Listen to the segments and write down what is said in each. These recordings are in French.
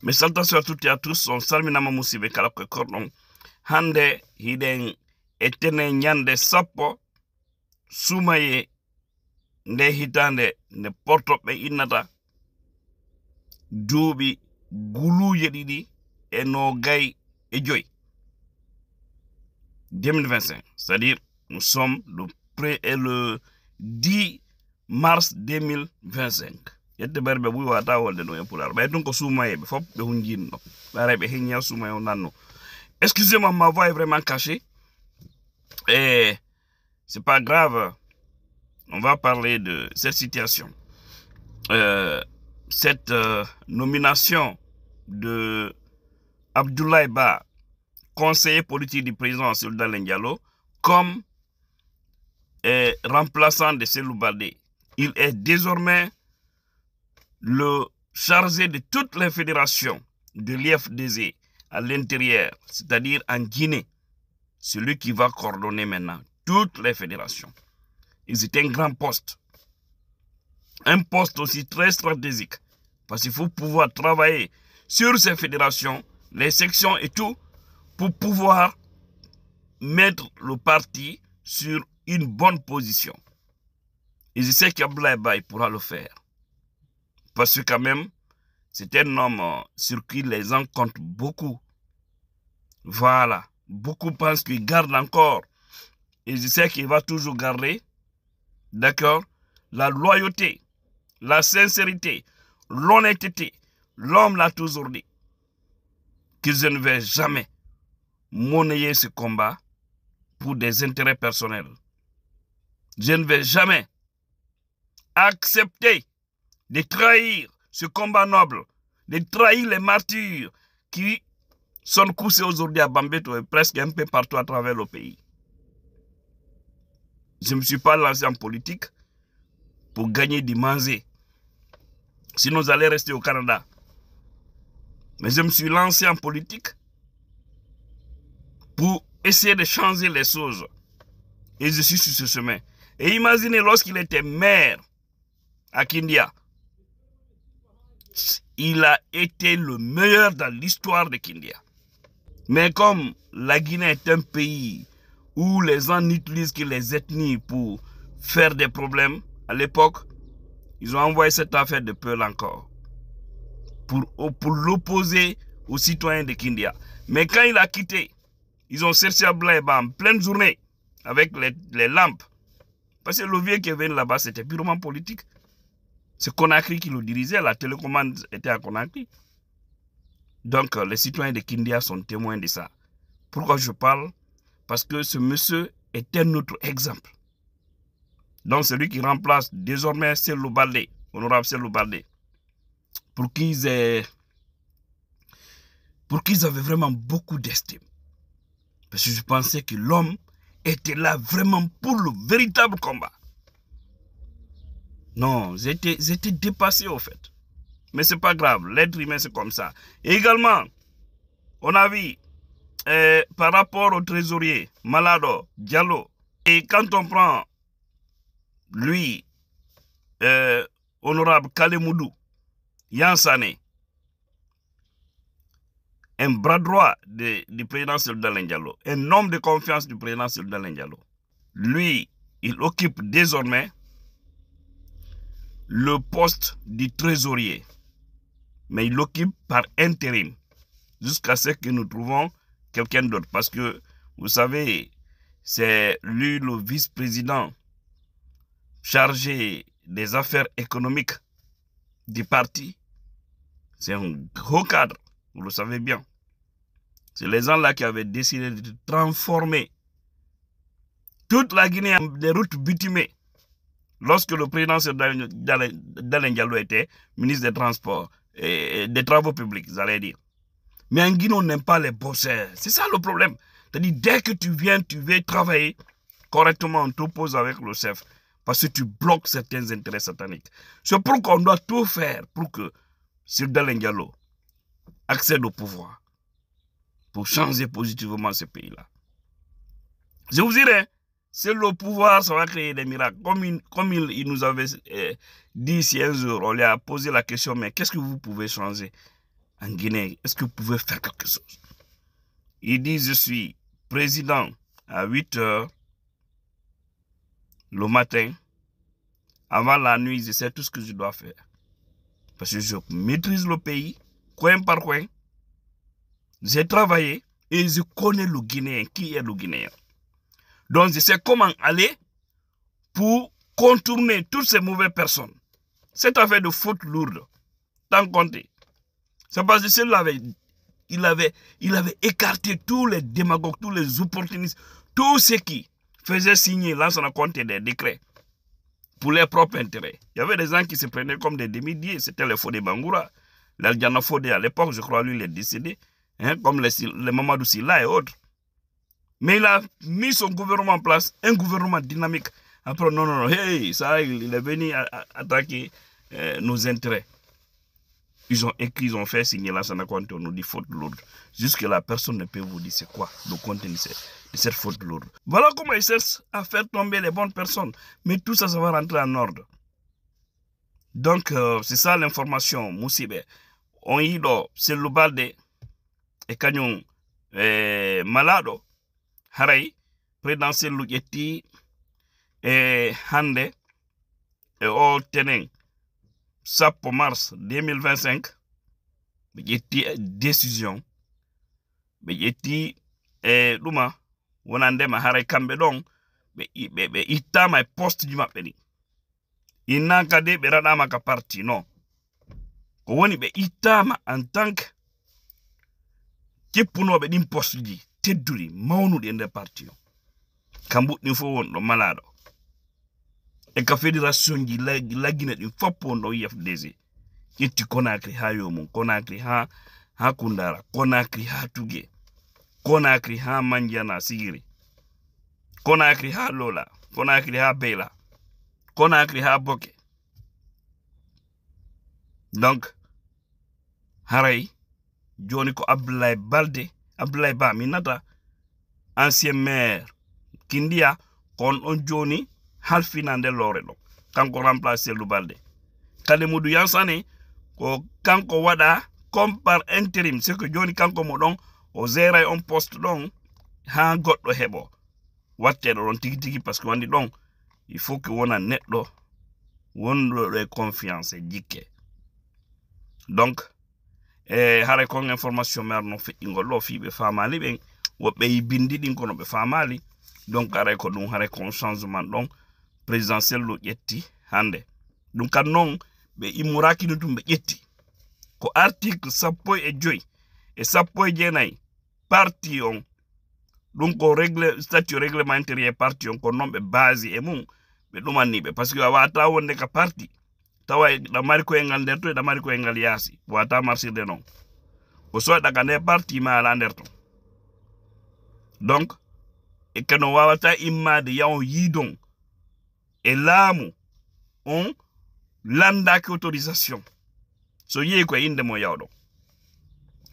Mi salutations à toutes et à tous. On salminama musidɓe kala koye korɗon. Hande hiɗen ettene ñande sappo sumaye nde hitande nde portoɓe innata duuɓi guluje ɗiɗi e nogay e joyi 2025. C'est-à-dire, nous sommes le 10 mars 2025. Yette berbe ɓuuri wata wolde ɗum e pulaar ɓay ɗum ko sumayeɓe fop ɓe hunjinno ɓare ɓe heñña sumaye o nanno. Excusez-moi, ma voix est vraiment cachée et c'est pas grave. On va parler de cette situation, cette nomination de Abdoulaye Ba, conseiller politique du président Souleymane Diallo, comme remplaçant de Cellou Baldé. Il est désormais le chargé de toutes les fédérations de l'IFDZ à l'intérieur, c'est-à-dire en Guinée. Celui qui va coordonner maintenant toutes les fédérations. C'est un grand poste. Un poste aussi très stratégique. Parce qu'il faut pouvoir travailler sur ces fédérations, les sections et tout, pour pouvoir mettre le parti sur une bonne position. Et je sais qu'Abdoulaye Ba pourra le faire. Parce que quand même, c'est un homme sur qui les gens comptent beaucoup. Voilà. Beaucoup pensent qu'il garde encore. Et je sais qu'il va toujours garder, d'accord, la loyauté, la sincérité, l'honnêteté. L'homme l'a toujours dit. Que je ne vais jamais monnayer ce combat pour des intérêts personnels. Je ne vais jamais accepter de trahir ce combat noble, de trahir les martyrs qui sont couchés aujourd'hui à Bambeto et presque un peu partout à travers le pays. Je ne me suis pas lancé en politique pour gagner du manger. Sinon, j'allais rester au Canada. Mais je me suis lancé en politique pour essayer de changer les choses. Et je suis sur ce chemin. Et imaginez lorsqu'il était maire à Kindia, il a été le meilleur dans l'histoire de Kindia. Mais comme la Guinée est un pays où les gens n'utilisent que les ethnies pour faire des problèmes, à l'époque, ils ont envoyé cette affaire de Peul encore pour l'opposer aux citoyens de Kindia. Mais quand il a quitté, ils ont cherché Abdoulaye Ba en pleine journée avec les lampes. Parce que le vieux qui est venu là-bas, c'était purement politique. C'est Conakry qui le dirigeait, la télécommande était à Conakry. Donc, les citoyens de Kindia sont témoins de ça. Pourquoi je parle? Parce que ce monsieur est un autre exemple. Donc, celui qui remplace désormais Cellou Baldé, honorable Cellou Baldé, pour qu'ils avaient vraiment beaucoup d'estime. Parce que je pensais que l'homme était là vraiment pour le véritable combat. Non, j'étais dépassé au fait. Mais c'est pas grave, l'être humain c'est comme ça. Et également, on a vu par rapport au trésorier Malado Diallo, et quand on prend lui, honorable Kalemoudou Yansane, un bras droit du président Souleymane Diallo, un homme de confiance du président Souleymane Diallo, lui, il occupe désormais le poste du trésorier. Mais il l'occupe par intérim jusqu'à ce que nous trouvons quelqu'un d'autre. Parce que, vous savez, c'est lui le vice-président chargé des affaires économiques du parti. C'est un gros cadre, vous le savez bien. C'est les gens-là qui avaient décidé de transformer toute la Guinée en des routes bitumées lorsque le président Souleymane Diallo était ministre des Transports et des Travaux publics, j'allais dire. Mais en Guinée, on n'aime pas les bosseurs. C'est ça le problème. C'est-à-dire, dès que tu viens, tu veux travailler correctement, on t'oppose avec le chef. Parce que tu bloques certains intérêts sataniques. C'est pourquoi on doit tout faire pour que Souleymane Diallo accède au pouvoir. Pour changer positivement ce pays-là. Je vous dirais, c'est le pouvoir, ça va créer des miracles. Comme il nous avait dit ici un jour, on lui a posé la question, mais qu'est-ce que vous pouvez changer? en Guinée, est-ce que vous pouvez faire quelque chose? Il dit, je suis président à 8 heures le matin. Avant la nuit, je sais tout ce que je dois faire. Parce que je maîtrise le pays, coin par coin. J'ai travaillé et je connais le Guinéen, qui est le Guinéen. Donc, je sais comment aller pour contourner toutes ces mauvaises personnes. Cette affaire de faute lourde, tant compté. C'est parce que il avait écarté tous les démagogues, tous les opportunistes, tous ceux qui faisaient signer l'ancien compte des décrets pour leurs propres intérêts. Il y avait des gens qui se prenaient comme des demi-dieux, c'était les Fodé Bangoura, l'Aldiana Fodé à l'époque, je crois lui il est décédé, hein, comme les Mamadou Silla et autres. Mais il a mis son gouvernement en place, un gouvernement dynamique. Après, non, hey, ça, il est venu attaquer nos intérêts. Ils ont écrit, ils ont fait signer la Sanakonte, on nous dit faute lourde. Jusque-là, personne ne peut vous dire c'est quoi le contenu de cette faute lourde. Voilà comment ils cherchent à faire tomber les bonnes personnes. Mais tout ça, ça va rentrer en ordre. Donc, c'est ça l'information, Moussibé. On y do, c'est le balde, et kanyon malado, haray, présidentiel l'oujetti, et hande, et au teneng. Pour mars 2025, il y a une décision. Il y a une poste du mapeni. Il n'a qu'à dire que parti, non. Quand il itama en tant que qui pour nous be poste di teduri maunu de parti. Kambu ni fo no malado. Et la fédération de la Guinée, il faut pour nous IFDZ. Et tu Conakry ha yomu, Conakry ha Kundara, Conakry ha Tougué, Conakry ha Mandiana Sigiri, Conakry ha Lola, Conakry ha Bela, Conakry ha Boké. Donc, Haray, Johnny ko Abdoulaye Balde, Abdoulaye Ba Minata, ancien maire, Kindia, kon on Johnny, halfinande lorelo kanko remplacer Lubalde kade mudu yansane ko kanko wada comme par intérim c'est que joni kanko mo don o zéray on poste don ha goddo hebo watte don tigi parce que wandi don il faut que wona neddo wonlo de confiance jikke donc hare kon information mer no fi ngolo fi be famali ben wobbe bindi din kono be famali donc hare ko dum hare kon changement donc présidentiel lo yetti hande dum kan non be imuraki no dum be yetti ko article sappo e joy e sappo e jenay parti on dum ko statut réglementaire parti on ko non be base e mum be dumani be parce que wata wonde ka parti taway da mari ko engal der to da mari ko engal yasi wata marcher de non ko so daga ne parti ma la der to donc e kano wawata immade yaw yidon et l'âme on landaki autorisation so yé ko inde mo yawdo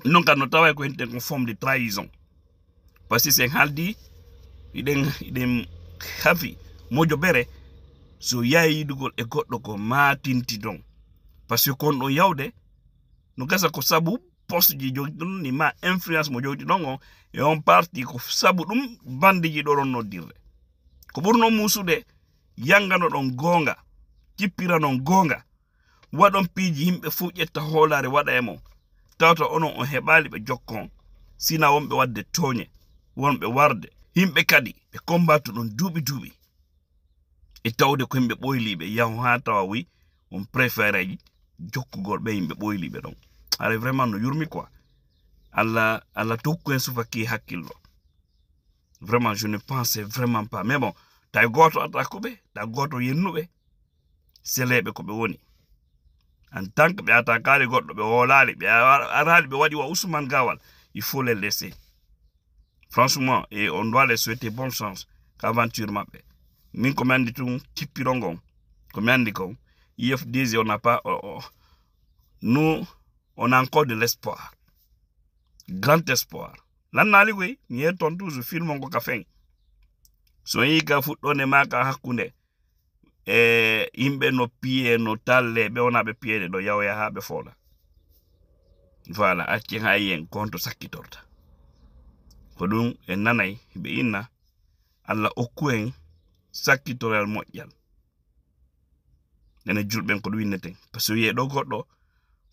non kan no tawa ko inde forme de trahison parce que c'est haldi iden hafi mojo bere so yayi dugol e goddo ko matinti don parce que kon do yawde no gasa ko sabu poste ji jogi dum ni ma influence mo jogi don e on parti ko sabu dum bandi ji do no dirre ko burno musude yangano don gonga kippira non gonga wadon piiji himbe fu ƴetta holare wada e mo tawta onon on hebali be jokkon sina wonbe wadde toñe wonbe warde himbe kadi be combattu don duubi e tawde ko himbe boylibe yaw ha tawa wi on préféré jokkugol be himbe boylibe don ala vraiment no yurmi quoi alla tokku en sufa ki hakkillo vraiment je ne pensais vraiment pas mais bon tay goto attaque ta goto yennube selebe ko be woni en tant que be attaquare goddo be wolali be arali be wadi wa Ousmane Gawal il faut les laisser franchement et on doit les souhaiter bonne chance qu'aventure mabbe min ko mandi tum tippirongon ko mandi ko IFDZ on n'a pas nous on a encore de l'espoir grand espoir lan nali we ni ton toujours film ko ka fen so yi ka fuddone maka hakkunde imbe no piye no talle be ona be piede do yawya ha be fola voilà acci ha yen konto sakkitorta ko ɗum en nanay ɓe inna Allah okku en sakkitoral moƴƴal nene julɓen ko ɗum winneten par ce que wiye ɗo goɗɗo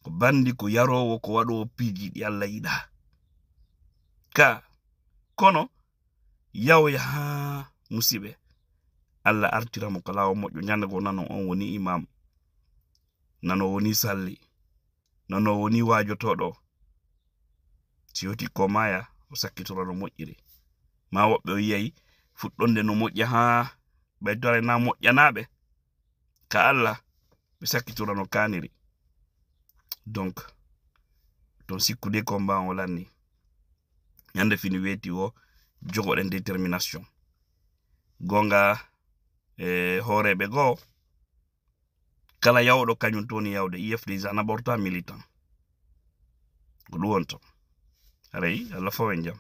ko bandi ko yarowo ko waɗowo piijiɗi Allah yiɗa ka kono yawoya ha musibe Allah artiramo ko lawo moƴƴo ñande go nano on woni imam nano woni salli nano woni wajotoɗo si yoti ko maya o sakkitora no moƴƴiri ma woɓɓe o yiyay fuɗɗonde no moƴƴa ha ɓeydore na moƴƴanaɓe ka Allah ɓe sakkitora no kaniri donc ton sikkude ko mbawa o lanni ñande fini weeti o jogoɗen détermination gonga horeɓe goo kala yawɗo kañum toni yawde IFDJ n'aborta militant ko ɗum wonto aray Allah fawen jam